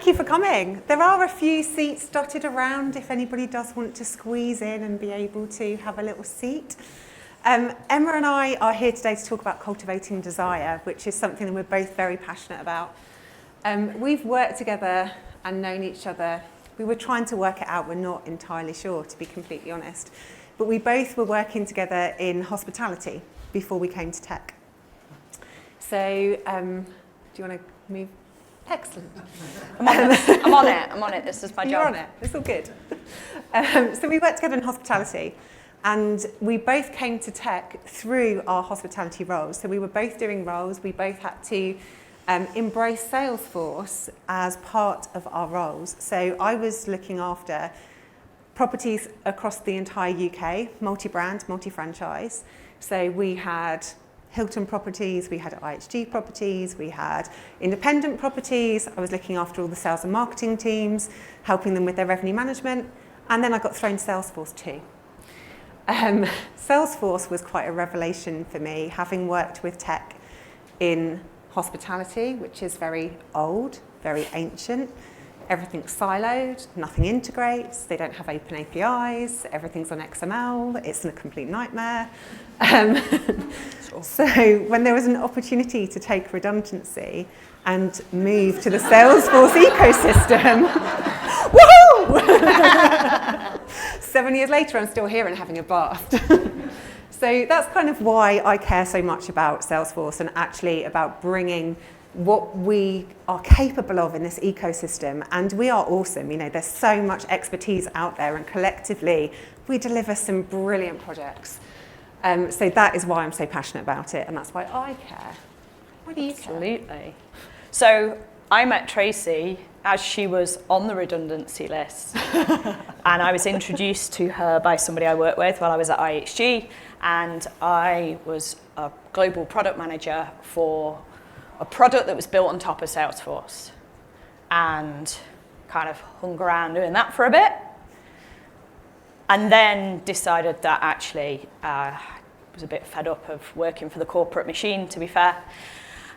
thank you for coming. There are a few seats dotted around if anybody does want to squeeze in and be able to have a little seat. Emma and I are here today to talk about cultivating desire, which is something that we're both very passionate about. We've worked together and known each other. We were trying to work it out. We're not entirely sure, to be completely honest. But we both were working together in hospitality before we came to tech. So do you want to move? Excellent. I'm on it. This is my job. You're on it. It's all good. So we worked together in hospitality, and we both came to tech through our hospitality roles. So we were both doing roles. We both had to embrace Salesforce as part of our roles. So I was looking after properties across the entire UK, multi-brand, multi-franchise. So we had Hilton properties, we had IHG properties, we had independent properties. I was looking after all the sales and marketing teams, helping them with their revenue management. And then I got thrown Salesforce too. Salesforce was quite a revelation for me, having worked with tech in hospitality, which is very old, very ancient. Everything's siloed, nothing integrates, they don't have open APIs, everything's on XML, it's a complete nightmare. So when there was an opportunity to take redundancy and move to the Salesforce ecosystem, woohoo! 7 years later, I'm still here and having a bath. So that's kind of why I care so much about Salesforce and actually about bringing what we are capable of in this ecosystem. And we are awesome. You know, there's so much expertise out there, and collectively we deliver some brilliant projects. So that is why I'm so passionate about it, and that's why I care. Why do you care? Absolutely. So I met Tracy as she was on the redundancy list, and I was introduced to her by somebody I worked with while I was at IHG, and I was a global product manager for a product that was built on top of Salesforce, and kind of hung around doing that for a bit, and then decided that actually was a bit fed up of working for the corporate machine, to be fair,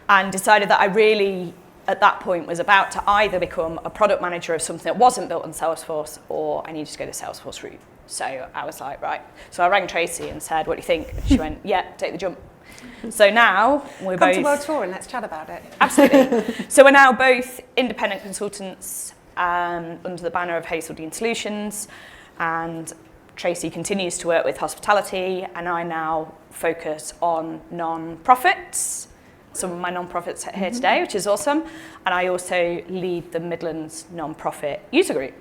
and decided that I really, at that point, was about to either become a product manager of something that wasn't built on Salesforce, or I needed to go the Salesforce route. So I was like, right. So I rang Tracy and said, what do you think? And she went, yeah, take the jump. So now we're both... Come to World Tour and let's chat about it. Absolutely. So we're now both independent consultants under the banner of Hazeldean Solutions, and Tracy continues to work with hospitality, and I now focus on non-profits. Some of my non-profits are here today, which is awesome, and I also lead the Midlands non-profit user group.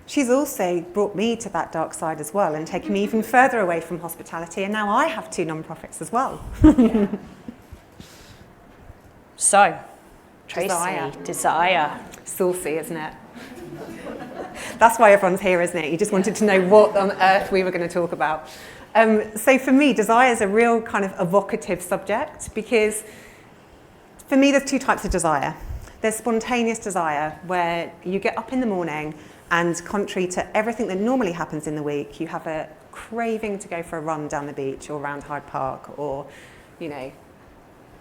She's also brought me to that dark side as well and taken me even further away from hospitality, and now I have 2 non-profits as well. Yeah. So, Tracy, desire. Saucy, isn't it? That's why everyone's here, isn't it? You just wanted to know what on earth we were going to talk about. So for me, desire is a real kind of evocative subject, because for me there's 2 types of desire. There's spontaneous desire, where you get up in the morning and, contrary to everything that normally happens in the week, you have a craving to go for a run down the beach or around Hyde Park, or, you know,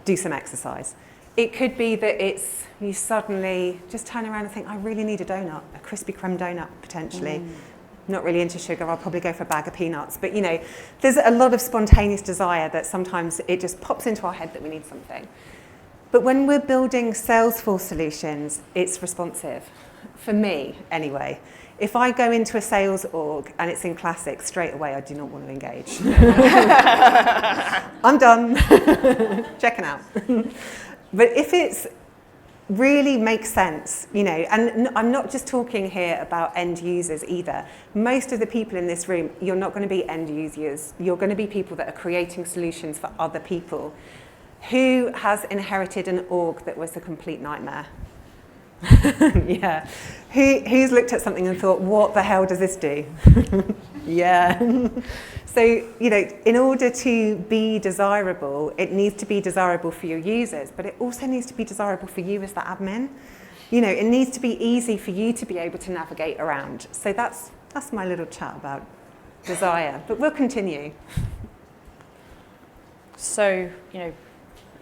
do some exercise. It could be that it's you suddenly just turn around and think, I really need a donut, a Krispy Kreme donut, potentially. Not really into sugar, I'll probably go for a bag of peanuts. But, you know, there's a lot of spontaneous desire that sometimes it just pops into our head that we need something. But when we're building Salesforce solutions, it's responsive. For me, anyway. If I go into a sales org and it's in Classic, straight away I do not want to engage. I'm done. Checking out. But if it's really makes sense, you know, and I'm not just talking here about end users either. Most of the people in this room, you're not going to be end users. You're going to be people that are creating solutions for other people. Who has inherited an org that was a complete nightmare? Yeah. Who's looked at something and thought, what the hell does this do? Yeah. So, you know, in order to be desirable, it needs to be desirable for your users, but it also needs to be desirable for you as the admin. You know, it needs to be easy for you to be able to navigate around. So that's my little chat about desire, but we'll continue. So, you know,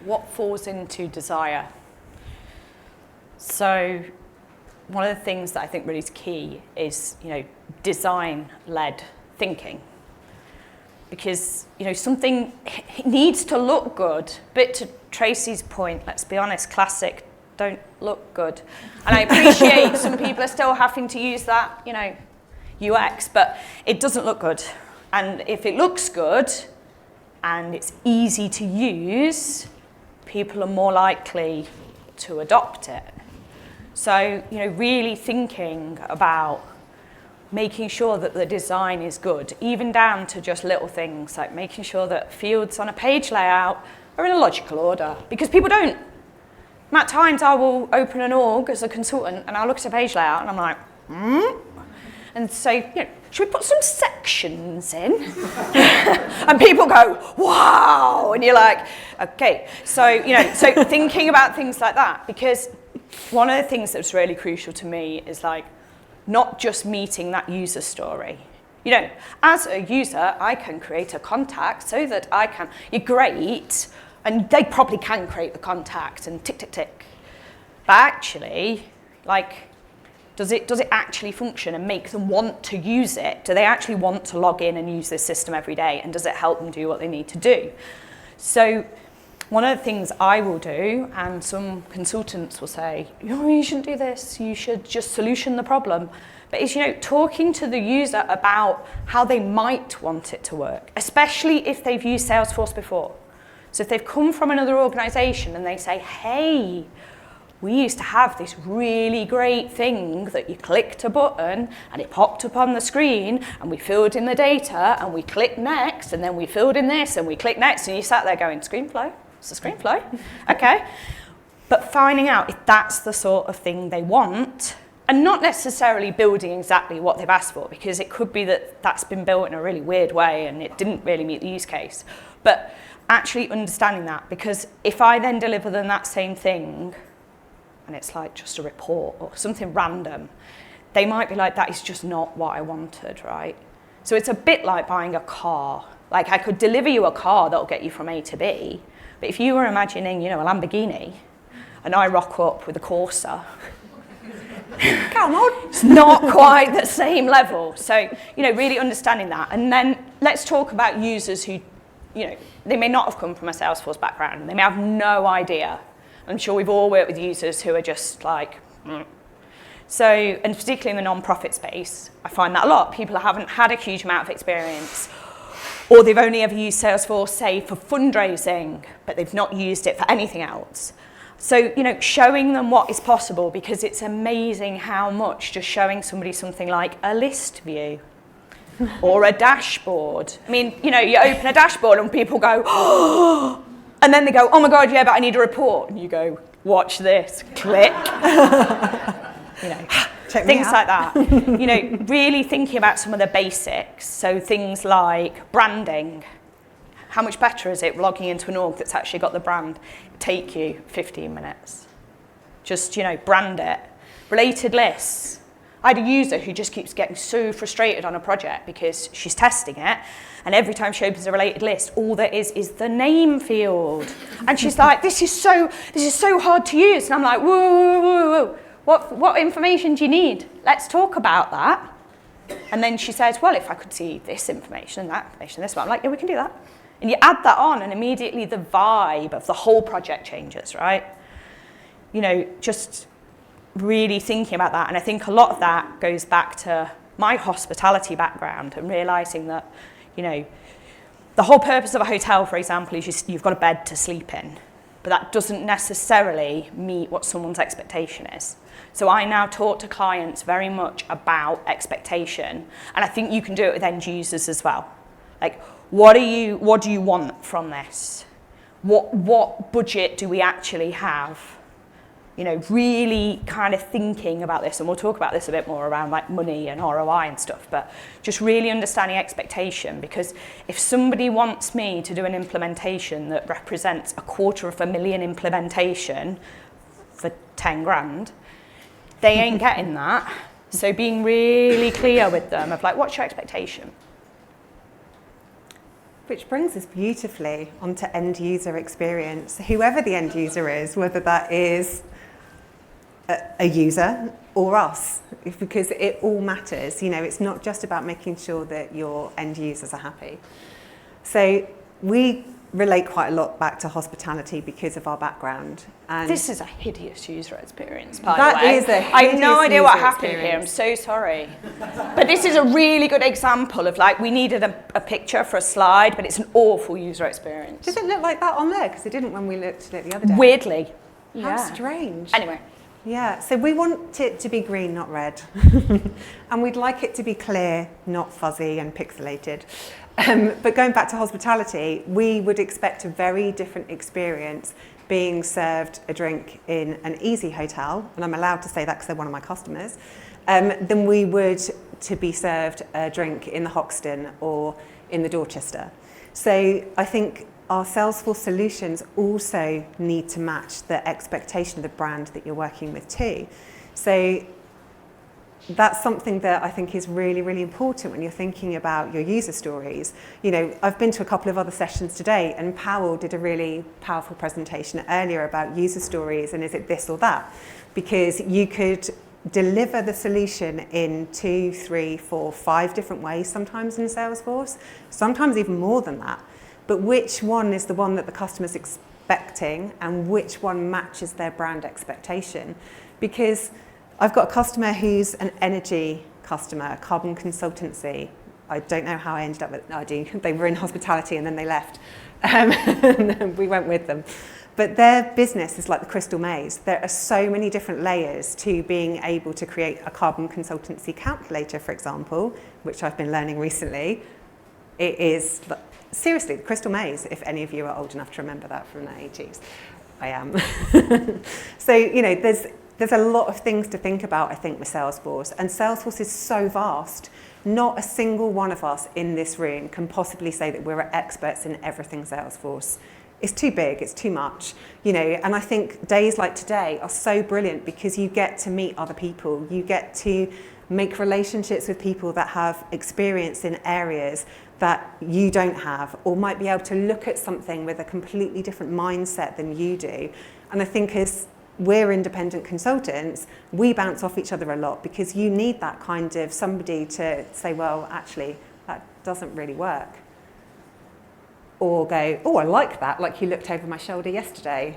what falls into desire? So one of the things that I think really is key is, design-led thinking. Because, something it needs to look good. But to Tracy's point, let's be honest, classic don't look good. And I appreciate some people are still having to use that, UX, but it doesn't look good. And if it looks good and it's easy to use, people are more likely to adopt it. So, really thinking about making sure that the design is good, even down to just little things like making sure that fields on a page layout are in a logical order, because people don't. At times I will open an org as a consultant and I'll look at a page layout and I'm like, and say, should we put some sections in? And people go, wow, and you're like, okay. So, so thinking about things like that, because one of the things that's really crucial to me is like, not just meeting that user story. As a user, I can create a contact so that I can, you're great, and they probably can create the contact and tick, tick, tick. But actually, does it actually function and make them want to use it? Do they actually want to log in and use this system every day? And does it help them do what they need to do? So one of the things I will do, and some consultants will say, you shouldn't do this, you should just solution the problem. But it's, talking to the user about how they might want it to work, especially if they've used Salesforce before. So if they've come from another organization and they say, hey, we used to have this really great thing that you clicked a button and it popped up on the screen and we filled in the data and we clicked next and then we filled in this and we clicked next, and you sat there going, ScreenFlow? It's a ScreenFlow? Okay. But finding out if that's the sort of thing they want, and not necessarily building exactly what they've asked for, because it could be that that's been built in a really weird way and it didn't really meet the use case. But actually understanding that, because if I then deliver them that same thing and it's like just a report or something random, they might be like, that is just not what I wanted, right? So it's a bit like buying a car. Like, I could deliver you a car that'll get you from A to B, but if you were imagining, a Lamborghini, and I rock up with a Corsa, come on, it's not quite the same level. So, really understanding that. And then let's talk about users who, they may not have come from a Salesforce background. They may have no idea. I'm sure we've all worked with users who are just like, So, and particularly in the non-profit space, I find that a lot. People haven't had a huge amount of experience, or they've only ever used Salesforce, say, for fundraising, but they've not used it for anything else. So, showing them what is possible, because it's amazing how much just showing somebody something like a list view or a dashboard. I mean, you open a dashboard and people go, oh, and then they go, oh my God, yeah, but I need a report. And you go, watch this, click. Check things like that. Really thinking about some of the basics. So things like branding. How much better is it logging into an org that's actually got the brand? Take you 15 minutes. Just, brand it. Related lists. I had a user who just keeps getting so frustrated on a project because she's testing it, and every time she opens a related list, all there is the name field. And she's like, this is so hard to use. And I'm like, whoa. What information do you need? Let's talk about that. And then she says, well, if I could see this information and that information, this one. I'm like, yeah, we can do that. And you add that on, and immediately the vibe of the whole project changes, right? Just really thinking about that. And I think a lot of that goes back to my hospitality background and realizing that, the whole purpose of a hotel, for example, is you've got a bed to sleep in. But that doesn't necessarily meet what someone's expectation is. So I now talk to clients very much about expectation. And I think you can do it with end users as well. Like, what do you want from this? What budget do we actually have? Really kind of thinking about this, and we'll talk about this a bit more around like money and ROI and stuff, but just really understanding expectation, because if somebody wants me to do an implementation that represents $250,000 implementation for 10 grand, they ain't getting that. So being really clear with them of like, what's your expectation? Which brings us beautifully onto end user experience. Whoever the end user is, whether that is a user or us, because it all matters. It's not just about making sure that your end users are happy. So we relate quite a lot back to hospitality because of our background. And this is a hideous user experience, by that the way. is a I have no hideous idea what user happened here. I'm experience. so sorry. But this is a really good example of like, we needed a picture for a slide, but it's an awful user experience. Does it look like that on there? Because it didn't when we looked at it the other day. Weirdly. How Yeah. strange. Anyway. Yeah, so we want it to be green, not red. And we'd like it to be clear, not fuzzy and pixelated. But going back to hospitality, we would expect a very different experience being served a drink in an Easy hotel, and I'm allowed to say that because they're one of my customers, than we would to be served a drink in the Hoxton or in the Dorchester. So I think our Salesforce solutions also need to match the expectation of the brand that you're working with too. So that's something that I think is really, really important when you're thinking about your user stories. I've been to a couple of other sessions today, and Powell did a really powerful presentation earlier about user stories and is it this or that? Because you could deliver the solution in 2, 3, 4, 5 different ways sometimes in Salesforce, sometimes even more than that. But which one is the one that the customer's expecting and which one matches their brand expectation? Because I've got a customer who's an energy customer, carbon consultancy. I don't know how I ended up with it. No, I do. They were in hospitality and then they left. And we went with them. But their business is like the crystal maze. There are so many different layers to being able to create a carbon consultancy calculator, for example, which I've been learning recently. It is, seriously, the crystal maze, if any of you are old enough to remember that from the 80s. I am. So, there's a lot of things to think about, I think, with Salesforce. And Salesforce is so vast. Not a single one of us in this room can possibly say that we're experts in everything Salesforce. It's too big, it's too much, and I think days like today are so brilliant because you get to meet other people. You get to make relationships with people that have experience in areas that you don't have, or might be able to look at something with a completely different mindset than you do. And I think as we're independent consultants, we bounce off each other a lot because you need that kind of somebody to say, well, actually, that doesn't really work. Or go, oh, I like that, like you looked over my shoulder yesterday.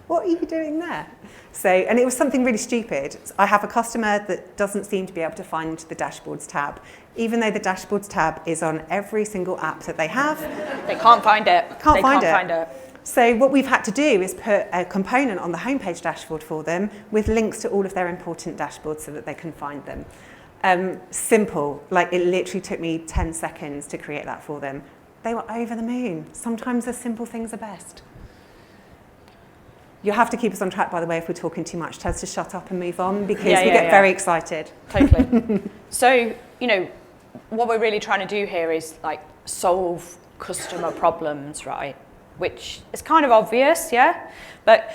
What are you doing there? So, and it was something really stupid. I have a customer that doesn't seem to be able to find the dashboards tab, even though the dashboards tab is on every single app that they have. They can't find it. Can't find it. So what we've had to do is put a component on the homepage dashboard for them with links to all of their important dashboards so that they can find them. Simple, like it literally took me 10 seconds to create that for them. They were over the moon. Sometimes the simple things are best. You'll have to keep us on track, by the way, if we're talking too much. Tell us to shut up and move on because we get very excited. Totally. So, what we're really trying to do here is like solve customer problems, right? Which is kind of obvious, yeah? But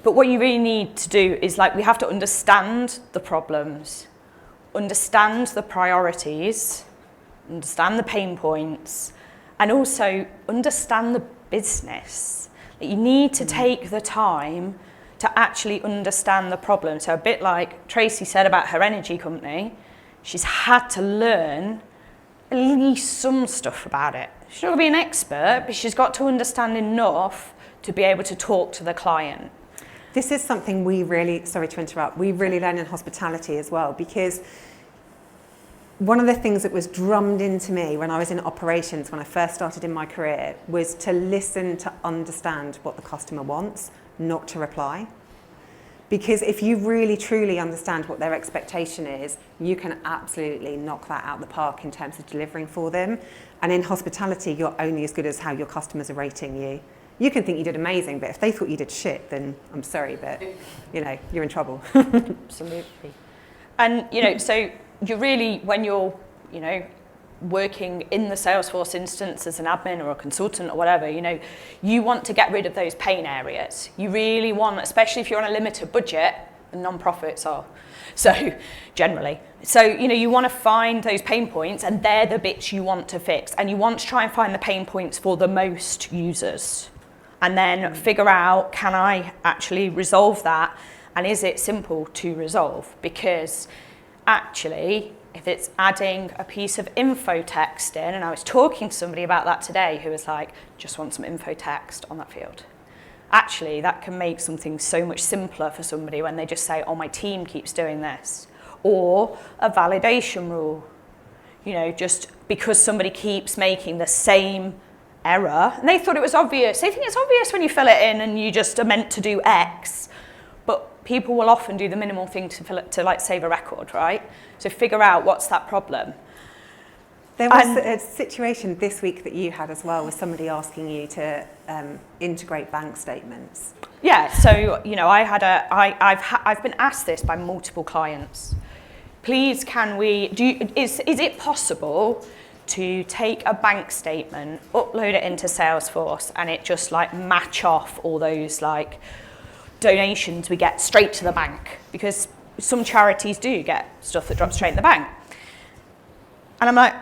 what you really need to do is like we have to understand the problems, understand the priorities, understand the pain points, and also understand the business. You need to take the time to actually understand the problem. So a bit like Tracy said about her energy company, she's had to learn at least some stuff about it. She's not going to be an expert, but she's got to understand enough to be able to talk to the client. This is something we really, sorry to interrupt, we really learn in hospitality as well, because one of the things that was drummed into me when I was in operations, when I first started in my career, was to listen to understand what the customer wants, not to reply. Because if you really truly understand what their expectation is, you can absolutely knock that out of the park in terms of delivering for them. And in hospitality, you're only as good as how your customers are rating you. You can think you did amazing, but if they thought you did shit, then I'm sorry, but you're in trouble. Absolutely. And so you really, when you're, working in the Salesforce instance as an admin or a consultant or whatever, you want to get rid of those pain areas. You really want, especially if you're on a limited budget, and non-profits are, so generally. So, you want to find those pain points, and they're the bits you want to fix. And you want to try and find the pain points for the most users. And then figure out, can I actually resolve that? And is it simple to resolve? Because actually, if it's adding a piece of info text in, and I was talking to somebody about that today who was like, just want some info text on that field. Actually, that can make something so much simpler for somebody when they just say, oh, my team keeps doing this. Or a validation rule. You know, just because somebody keeps making the same error, and they thought it was obvious. They think it's obvious when you fill it in and you just are meant to do X, but people will often do the minimal thing to fill it, to like save a record, right? So figure out what's that problem. There was a situation this week that you had as well with somebody asking you to integrate bank statements. Yeah, so you know, I've been asked this by multiple clients. Please, can we is it possible to take a bank statement, upload it into Salesforce, and it just like match off all those like donations we get straight to the bank? Because some charities do get stuff that drops straight in the bank. And I'm like,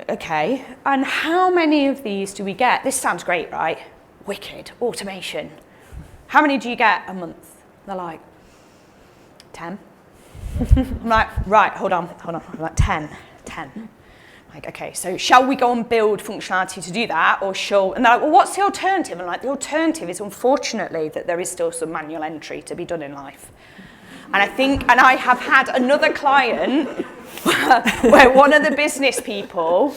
okay, and how many of these do we get? This sounds great, right? Wicked, automation. How many do you get a month? They're like, 10. I'm like, right, hold on. I'm like, 10. Like, okay, so shall we go and build functionality to do that, or and they're like, well, what's the alternative? I'm like, the alternative is unfortunately that there is still some manual entry to be done in life. And I have had another client where one of the business people,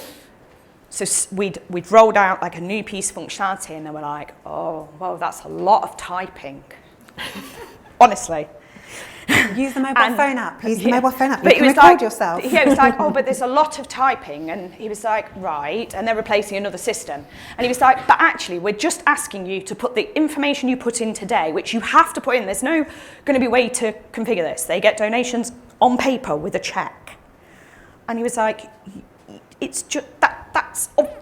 so we'd rolled out like a new piece of functionality, and they were like, oh, well, that's a lot of typing. Honestly. Use the mobile phone app. Use the mobile phone app. You can record yourself. Yeah, it was like, oh, but there's a lot of typing. And he was like, right. And they're replacing another system. And he was like, but actually, we're just asking you to put the information you put in today, which you have to put in. There's no going to be way to configure this. They get donations on paper with a check. And he was like, it's just that's. Oh.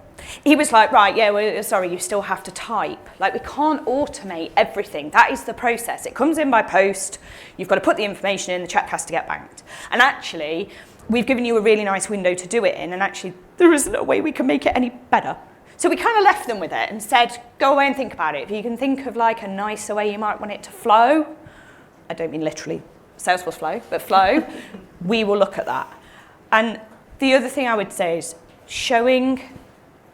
He was like, right, yeah, well, sorry, you still have to type. Like, we can't automate everything. That is the process. It comes in by post. You've got to put the information in. The check has to get banked. And actually, we've given you a really nice window to do it in. And actually, there isn't a way we can make it any better. So we kind of left them with it and said, go away and think about it. If you can think of like a nicer way you might want it to flow, I don't mean literally Salesforce flow, but flow, we will look at that. And the other thing I would say is showing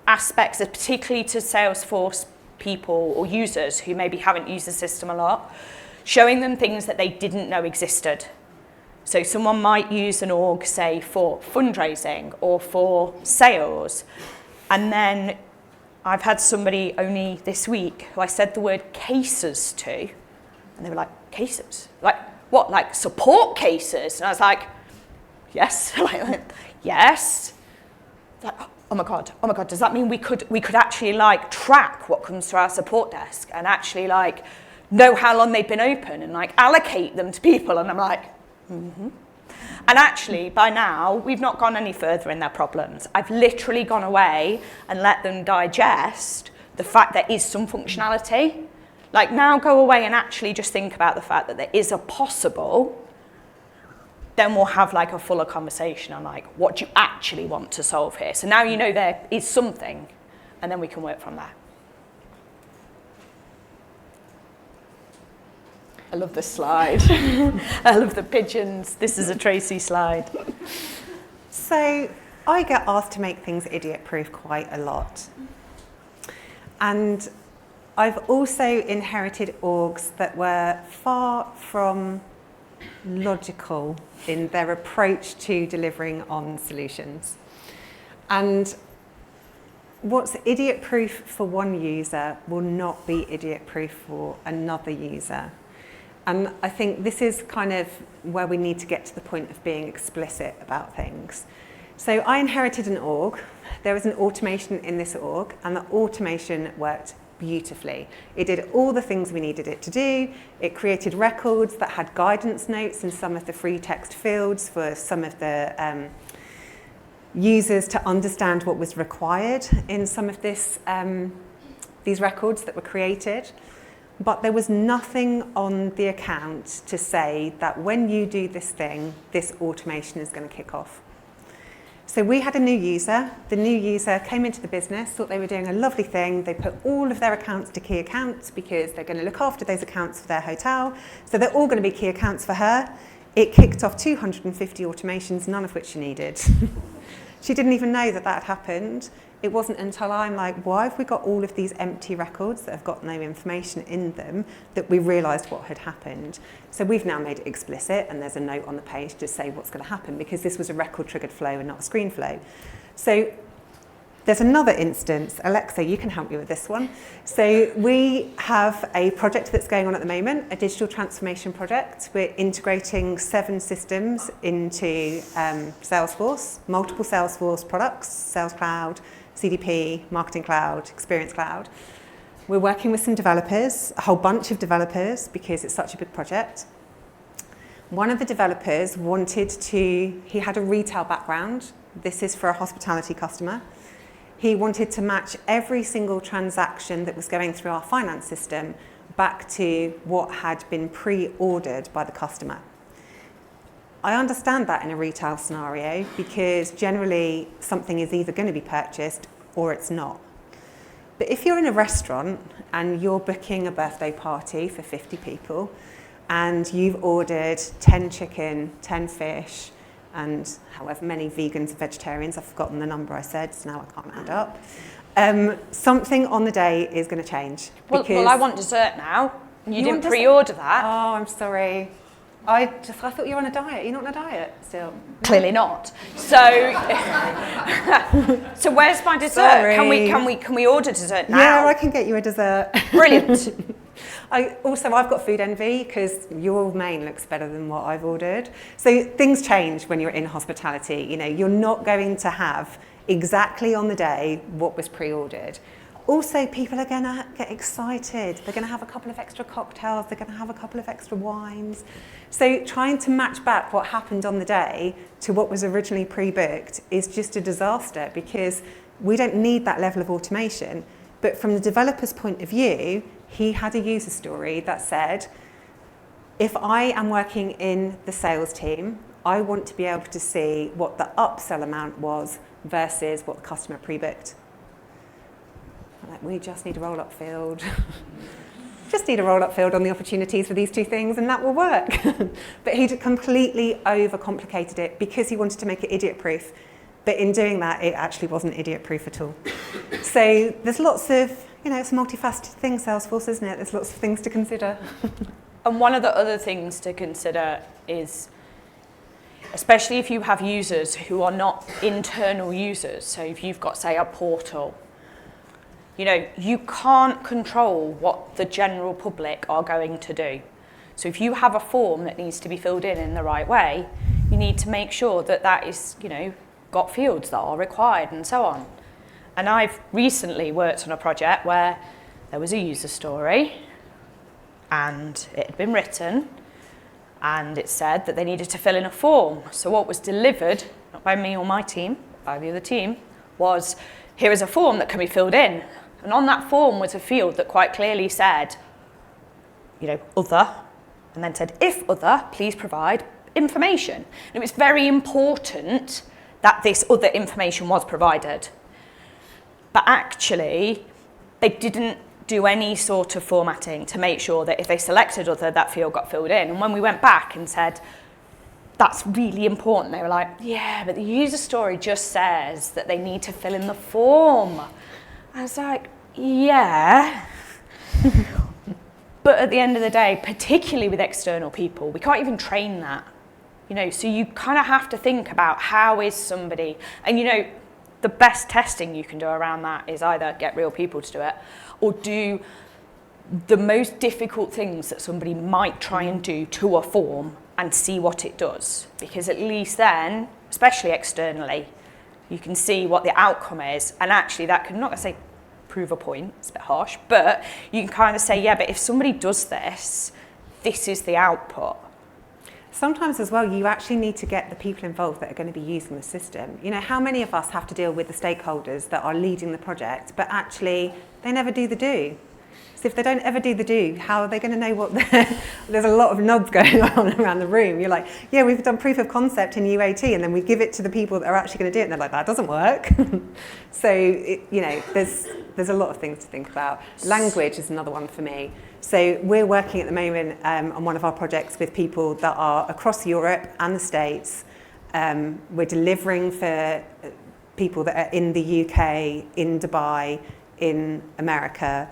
aspects, particularly to Salesforce people or users who maybe haven't used the system a lot, showing them things that they didn't know existed. So someone might use an org, say, for fundraising or for sales. And then I've had somebody only this week who I said the word cases to, and they were like, cases? Like, what, like support cases? And I was like, yes. Yes. Like, oh my God, does that mean we could actually like track what comes through our support desk and actually like know how long they've been open and like allocate them to people? And I'm like, mm-hmm. And actually by now we've not gone any further in their problems. I've literally gone away and let them digest the fact there is some functionality. Like, now go away and actually just think about the fact that there is a possible. Then we'll have like a fuller conversation on like, what do you actually want to solve here? So now you know there is something, and then we can work from there. I love this slide. I love the pigeons. This is a Tracy slide. So I get asked to make things idiot-proof quite a lot. And I've also inherited orgs that were far from logical in their approach to delivering on solutions. And what's idiot-proof for one user will not be idiot-proof for another user. And I think this is kind of where we need to get to the point of being explicit about things. So I inherited an org. There was an automation in this org, and the automation worked beautifully. It did all the things we needed it to do. It created records that had guidance notes in some of the free text fields for some of the users to understand what was required in some of these records that were created. But there was nothing on the account to say that when you do this thing, this automation is going to kick off. So we had a new user. The new user came into the business, thought they were doing a lovely thing. They put all of their accounts to key accounts because they're going to look after those accounts for their hotel. So they're all going to be key accounts for her. It kicked off 250 automations, none of which she needed. She didn't even know that had happened. It wasn't until I'm like, why have we got all of these empty records that have got no information in them, that we realised what had happened. So we've now made it explicit, and there's a note on the page to say what's going to happen, because this was a record-triggered flow and not a screen flow. So there's another instance. Alexa, you can help me with this one. So we have a project that's going on at the moment, a digital transformation project. We're integrating 7 systems into Salesforce, multiple Salesforce products, Sales Cloud, CDP, Marketing Cloud, Experience Cloud. We're working with some developers, a whole bunch of developers, because it's such a big project. One of the developers he had a retail background. This is for a hospitality customer. He wanted to match every single transaction that was going through our finance system back to what had been pre-ordered by the customer. I understand that in a retail scenario, because generally something is either going to be purchased or it's not. But if you're in a restaurant and you're booking a birthday party for 50 people and you've ordered 10 chicken, 10 fish, and however many vegans and vegetarians, I've forgotten the number I said, so now I can't add up. Something on the day is going to change. Well, I want dessert now. You didn't pre-order that. Oh, I'm sorry. I thought you were on a diet. You're not on a diet still? Clearly not. So, so where's my dessert? Sorry. Can we order dessert now? Yeah, I can get you a dessert. Brilliant. I've got food envy, because your main looks better than what I've ordered. So things change when you're in hospitality. You know, you're not going to have exactly on the day what was pre-ordered. Also, people are going to get excited. They're going to have a couple of extra cocktails. They're going to have a couple of extra wines. So trying to match back what happened on the day to what was originally pre-booked is just a disaster, because we don't need that level of automation. But from the developer's point of view, he had a user story that said, if I am working in the sales team, I want to be able to see what the upsell amount was versus what the customer pre-booked. Like, we just need a roll-up field. Just need a roll-up field on the opportunities for these two things, and that will work. But he'd completely overcomplicated it because he wanted to make it idiot-proof. But in doing that, it actually wasn't idiot-proof at all. So there's lots of, it's a multifaceted thing, Salesforce, isn't it? There's lots of things to consider. And one of the other things to consider is, especially if you have users who are not internal users, so if you've got, say, a portal, you can't control what the general public are going to do. So if you have a form that needs to be filled in the right way, you need to make sure that that is, got fields that are required and so on. And I've recently worked on a project where there was a user story and it had been written and it said that they needed to fill in a form. So what was delivered, not by me or my team, by the other team, was, here is a form that can be filled in. And on that form was a field that quite clearly said, other, and then said, if other, please provide information. And it was very important that this other information was provided. But actually, they didn't do any sort of formatting to make sure that if they selected other, that field got filled in. And when we went back and said, that's really important, they were like, yeah, but the user story just says that they need to fill in the form. I was like, yeah. But at the end of the day, particularly with external people, we can't even train that. So you kind of have to think about how is somebody, and the best testing you can do around that is either get real people to do it or do the most difficult things that somebody might try and do to a form and see what it does. Because at least then, especially externally, you can see what the outcome is, and actually that can, not to say prove a point, it's a bit harsh, but you can kind of say, yeah, but if somebody does this, this is the output. Sometimes as well, you actually need to get the people involved that are going to be using the system. How many of us have to deal with the stakeholders that are leading the project, but actually they never do the do. So if they don't ever do the do, how are they going to know what there's a lot of nods going on around the room. You're like, yeah, we've done proof of concept in UAT, and then we give it to the people that are actually going to do it, and they're like, that doesn't work. So, there's a lot of things to think about. Language is another one for me. So we're working at the moment on one of our projects with people that are across Europe and the States. We're delivering for people that are in the UK, in Dubai, in America.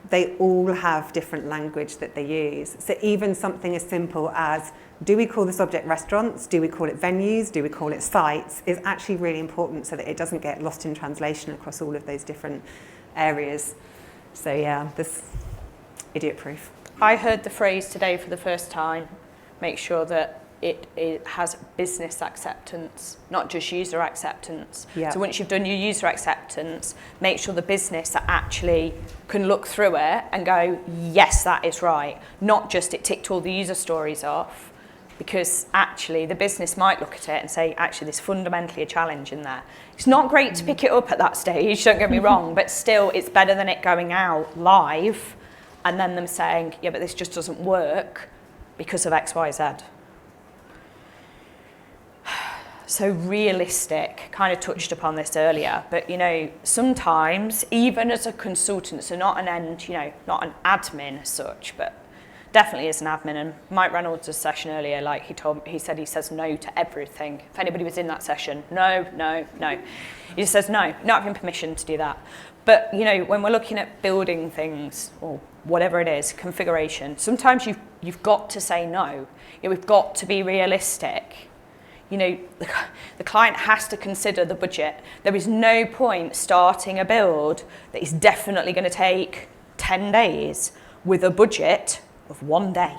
They all have different language that they use. So even something as simple as, do we call this object restaurants? Do we call it venues? Do we call it sites? Is actually really important so that it doesn't get lost in translation across all of those different areas. So yeah, this idiot proof. I heard the phrase today for the first time, make sure that it has business acceptance, not just user acceptance. Yeah. So once you've done your user acceptance, make sure the business that actually can look through it and go, yes, that is right. Not just it ticked all the user stories off, because actually the business might look at it and say, actually, there's fundamentally a challenge in there. It's not great to pick it up at that stage, don't get me wrong, but still it's better than it going out live and then them saying, yeah, but this just doesn't work because of X, Y, Z. So realistic, kind of touched upon this earlier, but sometimes even as a consultant, so not an admin as such, but definitely as an admin. And Mike Reynolds' session earlier, like he said he says no to everything. If anybody was in that session, no. He just says no, not having permission to do that. But when we're looking at building things or whatever it is, configuration, sometimes you've got to say no. We've got to be realistic. The client has to consider the budget. There is no point starting a build that is definitely going to take 10 days with a budget of 1 day.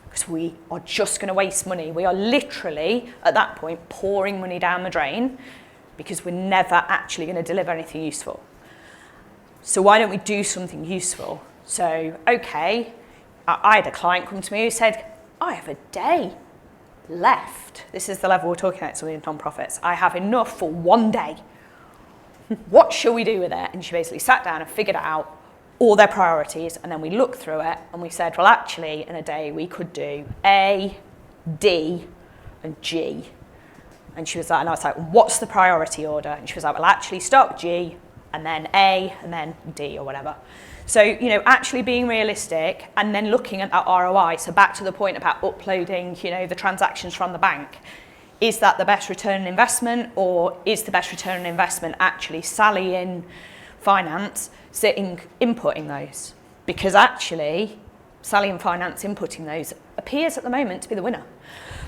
Because we are just going to waste money. We are literally, at that point, pouring money down the drain because we're never actually going to deliver anything useful. So why don't we do something useful? So, okay, I had a client come to me who said, I have a day left. This is the level we're talking about, some of the non-profits. I have enough for 1 day. What shall we do with it? And she basically sat down and figured out all their priorities, and then we looked through it and we said, well, actually, in a day we could do A, D, and G. And she was like, and I was like, what's the priority order? And she was like, well, actually, start with G, and then A, and then D, or whatever. So, actually being realistic and then looking at that ROI. So back to the point about uploading, the transactions from the bank. Is that the best return on investment, or is the best return on investment actually Sally in finance inputting those? Because actually, Sally in finance inputting those appears at the moment to be the winner.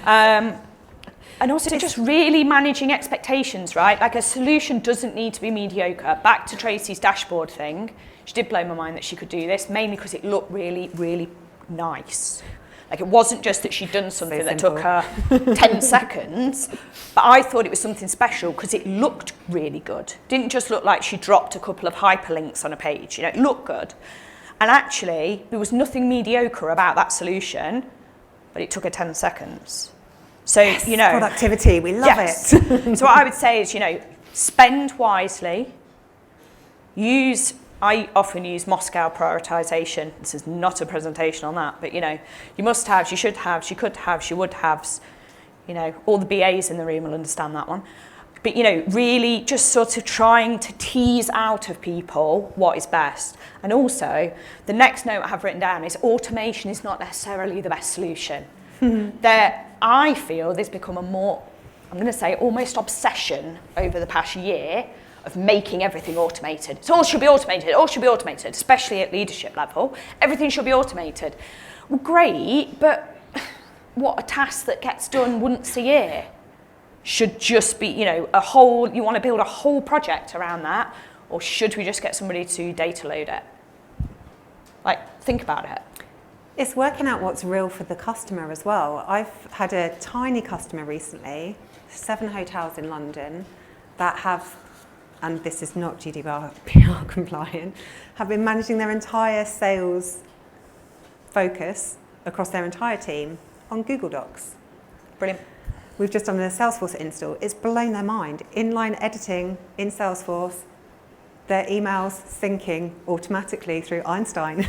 And also just really managing expectations, right? Like a solution doesn't need to be mediocre. Back to Tracy's dashboard thing. She did blow my mind that she could do this, mainly because it looked really, really nice. Like it wasn't just that she'd done something that took her 10 seconds, but I thought it was something special because it looked really good. Didn't just look like she dropped a couple of hyperlinks on a page, it looked good. And actually, there was nothing mediocre about that solution, but it took her 10 seconds. So, yes, productivity, we love it. So what I would say is, spend wisely, I often use Moscow prioritization. This is not a presentation on that, but you must have, you should have, you could have, you would have. All the BAs in the room will understand that one. But really just sort of trying to tease out of people what is best. And also, the next note I have written down is automation is not necessarily the best solution. I feel there's become a more, I'm going to say, almost obsession over the past year of making everything automated. It all should be automated, especially at leadership level. Everything should be automated. Well, great, but what a task that gets done once a year should just be, you want to build a whole project around that, or should we just get somebody to data load it? Think about it. It's working out what's real for the customer as well. I've had a tiny customer recently, 7 hotels in London, that have, and this is not GDPR compliant, have been managing their entire sales focus across their entire team on Google Docs. Brilliant. We've just done a Salesforce install. It's blown their mind. Inline editing in Salesforce, their emails syncing automatically through Einstein.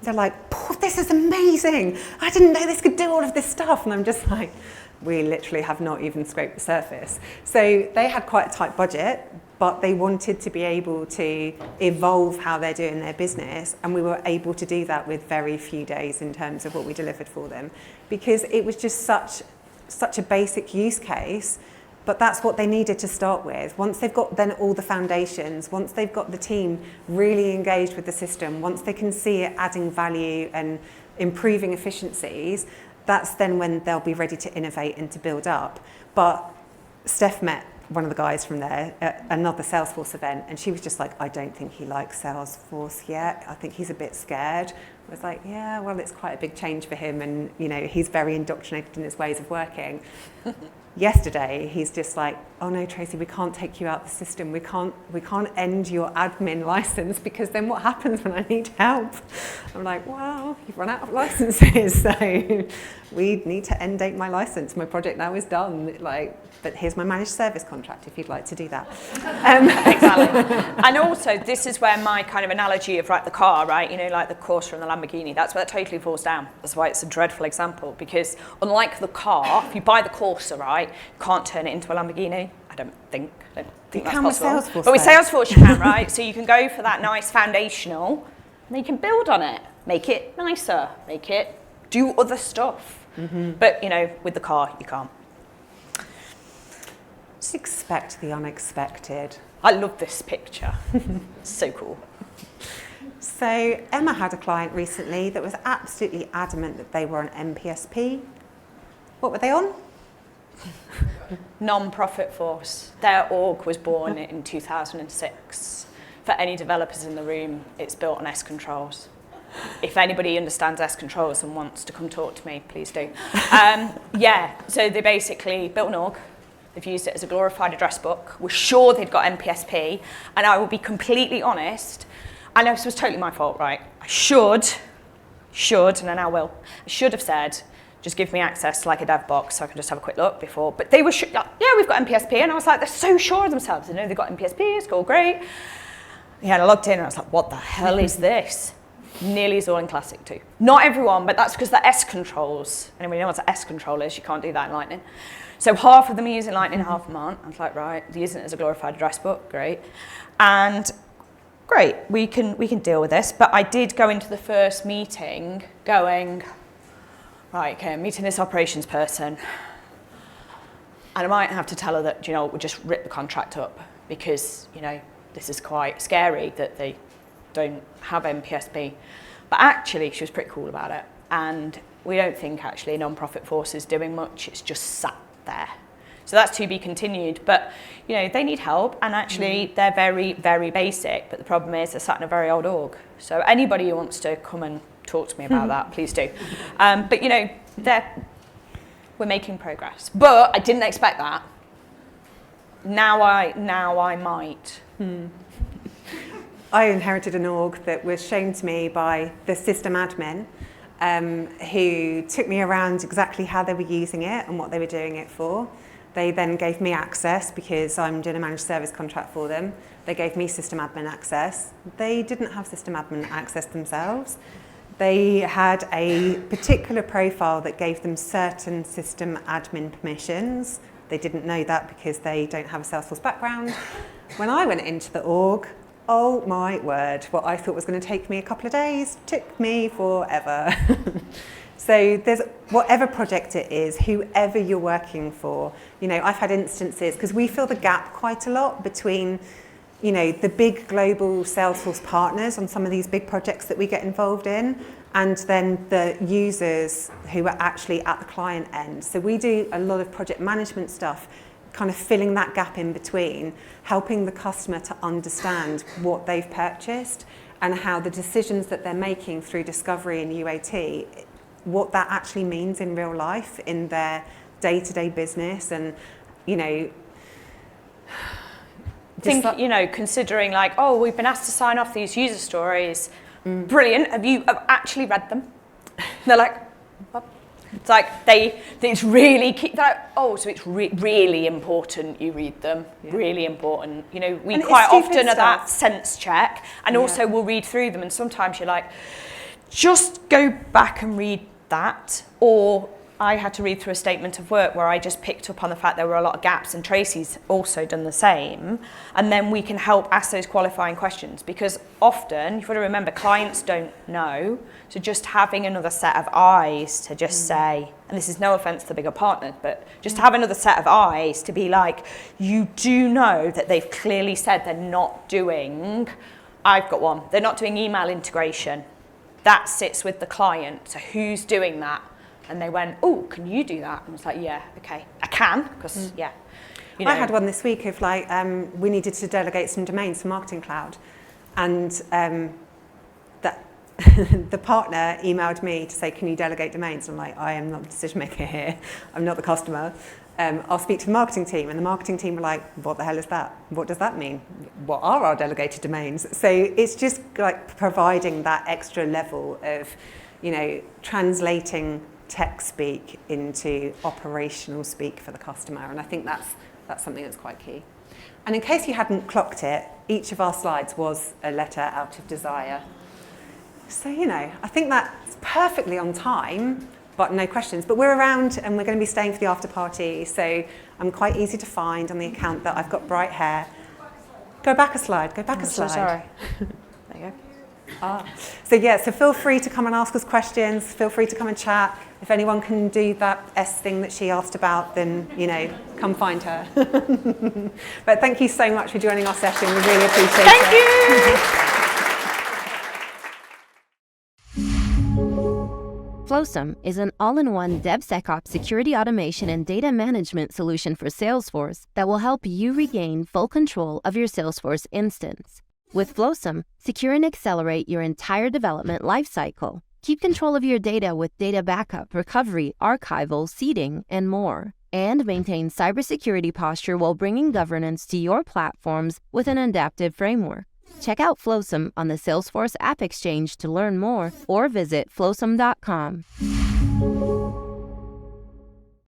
They're like, this is amazing. I didn't know this could do all of this stuff. And I'm just like, we literally have not even scraped the surface. So they had quite a tight budget, but they wanted to be able to evolve how they're doing their business. And we were able to do that with very few days in terms of what we delivered for them, because it was just such a basic use case. But that's what they needed to start with. Once they've got then all the foundations, once they've got the team really engaged with the system, once they can see it adding value and improving efficiencies, that's then when they'll be ready to innovate and to build up. But Steph met one of the guys from there at another Salesforce event, and she was just like, I don't think he likes Salesforce yet. I think he's a bit scared. I was like, yeah, well, it's quite a big change for him, and he's very indoctrinated in his ways of working. Yesterday, he's just like, oh no, Tracy, we can't take you out of the system. We can't end your admin license, because then what happens when I need help? I'm like, well, you've run out of licenses, so we need to end date my license. My project now is done. But here's my managed service contract if you'd like to do that. Exactly. And also, this is where my kind of analogy of the car, right? Like the Corsa and the Lamborghini, that's where it totally falls down. That's why it's a dreadful example, because unlike the car, if you buy the Corsa, right, you can't turn it into a Lamborghini. I don't think that's possible. With Salesforce, but with Salesforce you can, right? So you can go for that nice foundational, and you can build on it, make it nicer, make it do other stuff. Mm-hmm. But with the car, you can't. Just expect the unexpected. I love this picture. So cool. So Emma had a client recently that was absolutely adamant that they were on MPSP. What were they on? Non-profit force. Their org was born in 2006. For any developers in the room, it's built on S controls. If anybody understands S controls and wants to come talk to me, please do. So they basically built an org. They've used it as a glorified address book. We're sure they'd got MPSP, and I will be completely honest, and this was totally my fault, right? I should, and I now will, I should have said, just give me access to a dev box so I can just have a quick look before. But they were, yeah, we've got MPSP, and I was like, they're so sure of themselves. They know they've got MPSP, it's all great. Yeah, and I logged in, and I was like, what the hell is this? Nearly is all in Classic too. Not everyone, but that's because the S controls. Anybody know what an S control is? You can't do that in Lightning. So half of them are using Lightning, half of them aren't. I was like, right, they're using it as a glorified address book, great. And great, we can deal with this. But I did go into the first meeting going, right, okay, I'm meeting this operations person. And I might have to tell her that, we'll just rip the contract up, because, this is quite scary that they don't have MPSP. But actually, she was pretty cool about it. And we don't think actually non-profit force is doing much, it's just sat there. So that's to be continued. But, they need help, and actually they're very, very basic. But the problem is they're sat in a very old org. So anybody who wants to come and talk to me about that, please do. But, we're making progress. But I didn't expect that. Now I might. I inherited an org that was shown to me by the system admin, who took me around exactly how they were using it and what they were doing it for. They then gave me access because I'm doing a managed service contract for them. They gave me system admin access. They didn't have system admin access themselves. They had a particular profile that gave them certain system admin permissions. They didn't know that because they don't have a Salesforce background. When I went into the org, oh my word, what I thought was going to take me a couple of days took me forever. So there's whatever project it is, whoever you're working for, I've had instances, because we fill the gap quite a lot between, the big global Salesforce partners on some of these big projects that we get involved in, and then the users who are actually at the client end. So we do a lot of project management stuff, kind of filling that gap in between, helping the customer to understand what they've purchased and how the decisions that they're making through discovery and UAT, what that actually means in real life, in their day-to-day business. And, considering we've been asked to sign off these user stories. Brilliant. Have you actually read them? They're like, what? It's like it's really so it's really important you read them. Yeah. Really important. You know, we quite often are that sense check, and also we'll read through them, and sometimes you're like, just go back and read that. Or I had to read through a statement of work where I just picked up on the fact there were a lot of gaps, and Tracy's also done the same. And then we can help ask those qualifying questions, because often you've got to remember clients don't know. So just having another set of eyes to just say, and this is no offense to the bigger partner, but just have another set of eyes to be like, you do know that they've clearly said they're not doing, I've got one, they're not doing email integration. That sits with the client. So who's doing that? And they went, oh, can you do that? And I was like, yeah, okay, I can, because, You know. I had one this week of like, we needed to delegate some domains for Marketing Cloud. And the partner emailed me to say, can you delegate domains? I'm like, I am not the decision maker here. I'm not the customer. I'll speak to the marketing team. And the marketing team were like, what the hell is that? What does that mean? What are our delegated domains? So it's just like providing that extra level of, you know, translating tech speak into operational speak for the customer. And I think that's something that's quite key. And in case you hadn't clocked it, each of our slides was a letter out of Desire. So, you know, I think that's perfectly on time, but no questions. But we're around and we're going to be staying for the after party. So I'm quite easy to find on the account that I've got bright hair. Go back a slide, go back a slide. So sorry. There you go. So feel free to come and ask us questions. Feel free to come and chat. If anyone can do that S thing that she asked about, then, you know, come find her. But thank you so much for joining our session. We really appreciate it. Thank you. Flowsome is an all-in-one DevSecOps security automation and data management solution for Salesforce that will help you regain full control of your Salesforce instance. With Flowsome, secure and accelerate your entire development lifecycle. Keep control of your data with data backup, recovery, archival, seeding, and more. And maintain cybersecurity posture while bringing governance to your platforms with an adaptive framework. Check out Flowsome on the Salesforce App Exchange to learn more, or visit flowsome.com.